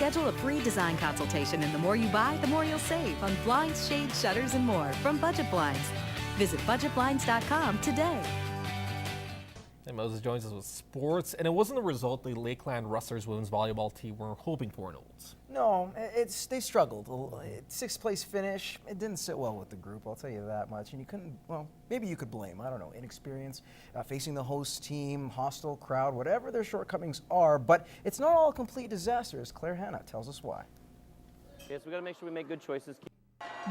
Schedule a free design consultation, and the more you buy, the more you'll save on blinds, shades, shutters, and more from Budget Blinds. Visit budgetblinds.com today. And Moses joins us with sports, and it wasn't the result the Lakeland Rustlers women's volleyball team were hoping for in Olds. No, they struggled. Sixth place finish, it didn't sit well with the group, I'll tell you that much. And you couldn't, well, maybe you could blame, I don't know, inexperience, facing the host team, hostile crowd, whatever their shortcomings are. But it's not all a complete disaster, as Claire Hanna tells us why. Yes, we got to make sure we make good choices.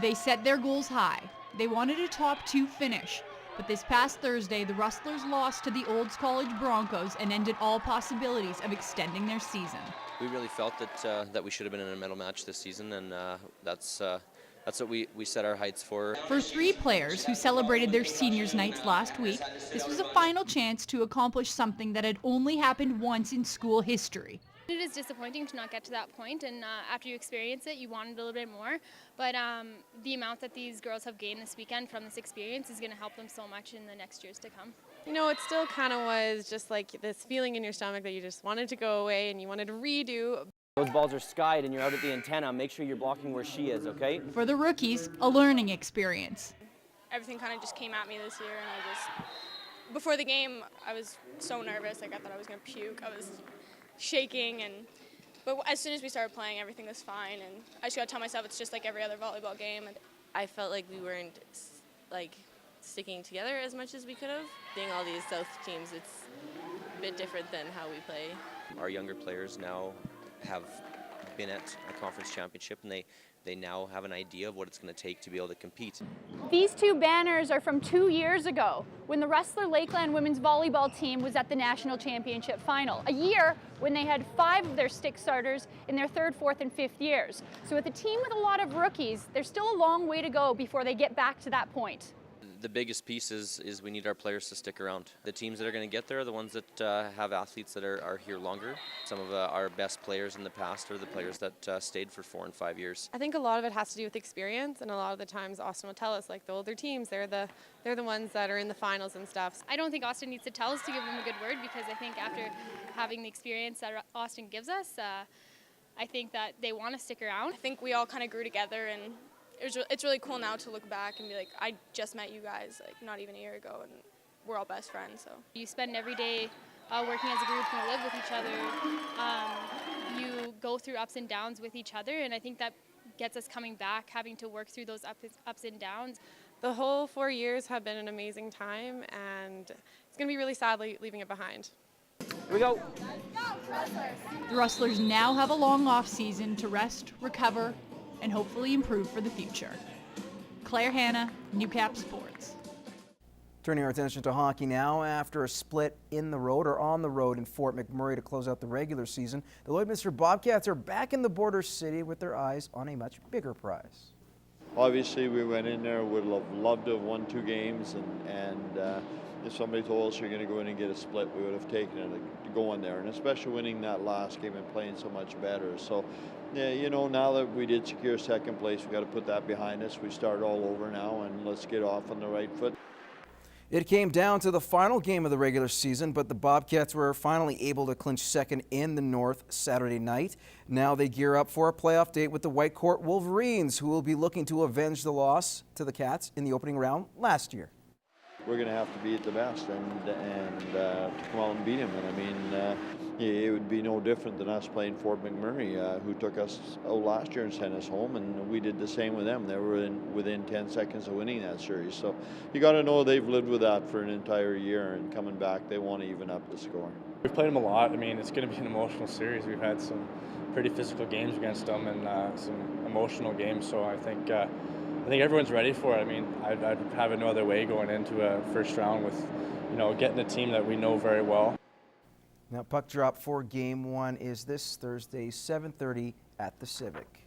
They set their goals high. They wanted a top 2 finish. But this past Thursday, the Rustlers lost to the Olds College Broncos and ended all possibilities of extending their season. We really felt that we should have been in a medal match this season, and that's what we set our heights for. For 3 players who celebrated their seniors' nights last week, this was a final chance to accomplish something that had only happened once in school history. It is disappointing to not get to that point, and after you experience it, you want it a little bit more. But the amount that these girls have gained this weekend from this experience is going to help them so much in the next years to come. You know, it still kind of was just like this feeling in your stomach that you just wanted to go away and you wanted to redo. Those balls are skied and you're out at the antenna. Make sure you're blocking where she is, okay? For the rookies, a learning experience. Everything kind of just came at me this year, and before the game, I was so nervous. Like, I thought I was going to puke. I was shaking, but as soon as we started playing, everything was fine, and I just got to tell myself it's just like every other volleyball game. And I felt like we weren't like sticking together as much as we could have. Being all these South teams, it's a bit different than how we play. Our younger players now have been at a conference championship, and they now have an idea of what it's going to take to be able to compete. These 2 banners are from 2 years ago, when the Rustler Lakeland women's volleyball team was at the national championship final, a year when they had 5 of their stick starters in their 3rd, 4th, and 5th years. So with a team with a lot of rookies, there's still a long way to go before they get back to that point. The biggest piece is we need our players to stick around. The teams that are going to get there are the ones that have athletes that are here longer. Some of our best players in the past are the players that stayed for 4 and 5 years. I think a lot of it has to do with experience, and a lot of the times Austin will tell us, like, the older teams, they're the ones that are in the finals and stuff. I don't think Austin needs to tell us to give them a good word, because I think after having the experience that Austin gives us, I think that they want to stick around. I think we all kind of grew together, and it's really cool now to look back and be like, I just met you guys like not even a year ago, and we're all best friends. So you spend every day working as a group, you live with each other, you go through ups and downs with each other, and I think that gets us coming back, having to work through those ups and downs. The whole 4 years have been an amazing time, and it's going to be really sad leaving it behind. Here we go. The Rustlers now have a long off season to rest, recover, and hopefully improve for the future. Claire Hanna, Newcap Sports. Turning our attention to hockey now, after a split on the road in Fort McMurray to close out the regular season, the Lloydminster Bobcats are back in the border city with their eyes on a much bigger prize. Obviously, we went in there, would have loved to have won 2 games, and if somebody told us you're going to go in and get a split, we would have taken it to go in there, and especially winning that last game and playing so much better. So, yeah, you know, now that we did secure 2nd place, we got to put that behind us. We start all over now, and let's get off on the right foot. It came down to the final game of the regular season, but the Bobcats were finally able to clinch 2nd in the North Saturday night. Now they gear up for a playoff date with the Whitecourt Wolverines, who will be looking to avenge the loss to the Cats in the opening round last year. We're going to have to beat the best and to come out and beat them. And I mean, it would be no different than us playing Fort McMurray, who took us out last year and sent us home, and we did the same with them. They were within 10 seconds of winning that series. So you got to know they've lived with that for an entire year, and coming back, they want to even up the score. We've played them a lot. I mean, it's going to be an emotional series. We've had some pretty physical games against them and some emotional games. So I think everyone's ready for it. I mean, I'd have it no other way going into a first round with, you know, getting a team that we know very well. Now, puck drop for Game 1 is this Thursday, 7:30 at the Civic.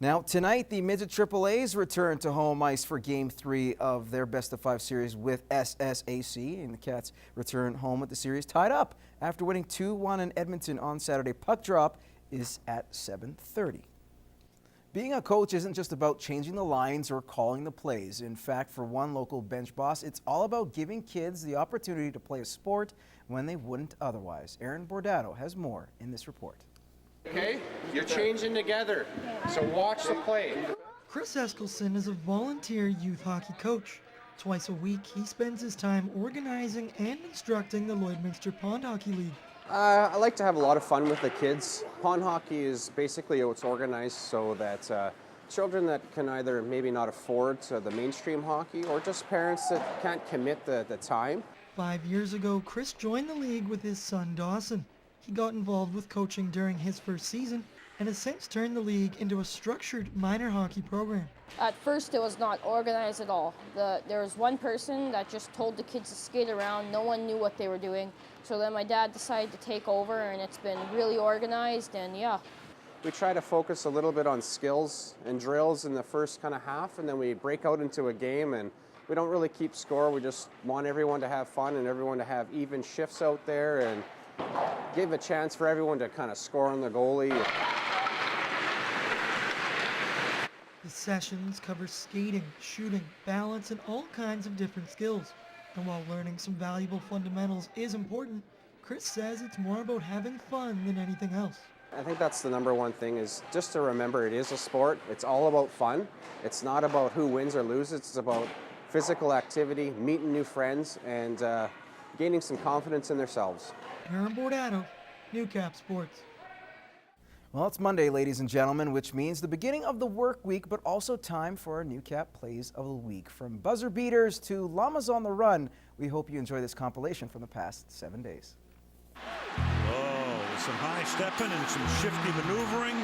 Now, tonight, the Midget AAAs return to home ice for Game 3 of their best-of-5 series with SSAC, and the Cats return home with the series tied up after winning 2-1 in Edmonton on Saturday. Puck drop is at 7:30. Being a coach isn't just about changing the lines or calling the plays. In fact, for one local bench boss, it's all about giving kids the opportunity to play a sport when they wouldn't otherwise. Aaron Bordato has more in this report. Okay, you're changing together, so watch the play. Chris Eskelson is a volunteer youth hockey coach. Twice a week, he spends his time organizing and instructing the Lloydminster Pond Hockey League. I like to have a lot of fun with the kids. Pond hockey is basically it's organized so that children that can either maybe not afford the mainstream hockey or just parents that can't commit the time. 5 years ago, Chris joined the league with his son Dawson. He got involved with coaching during his first season and has since turned the league into a structured minor hockey program. At first it was not organized at all. There was one person that just told the kids to skate around. No one knew what they were doing. So then my dad decided to take over and it's been really organized and yeah. We try to focus a little bit on skills and drills in the first kind of half and then we break out into a game and we don't really keep score. We just want everyone to have fun and everyone to have even shifts out there and give a chance for everyone to kind of score on the goalie. The sessions cover skating, shooting, balance, and all kinds of different skills. And while learning some valuable fundamentals is important, Chris says it's more about having fun than anything else. I think that's the number one thing is just to remember it is a sport. It's all about fun. It's not about who wins or loses. It's about physical activity, meeting new friends, and gaining some confidence in themselves. Aaron Bordado, Newcap Sports. Well, it's Monday, ladies and gentlemen, which means the beginning of the work week, but also time for our Newcap Plays of the Week. From buzzer beaters to llamas on the run, we hope you enjoy this compilation from the past 7 days. Oh, some high stepping and some shifty maneuvering.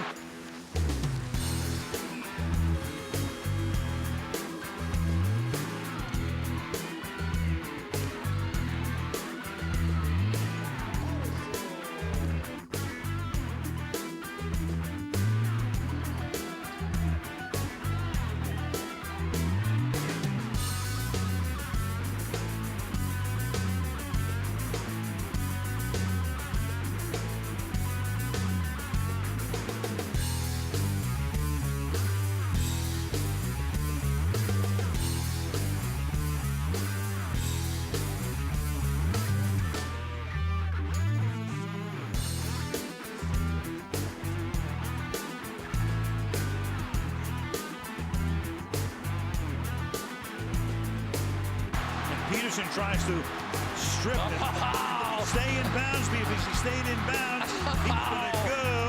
Peterson tries to strip it. Stay in bounds, because he's staying in bounds. He's been good.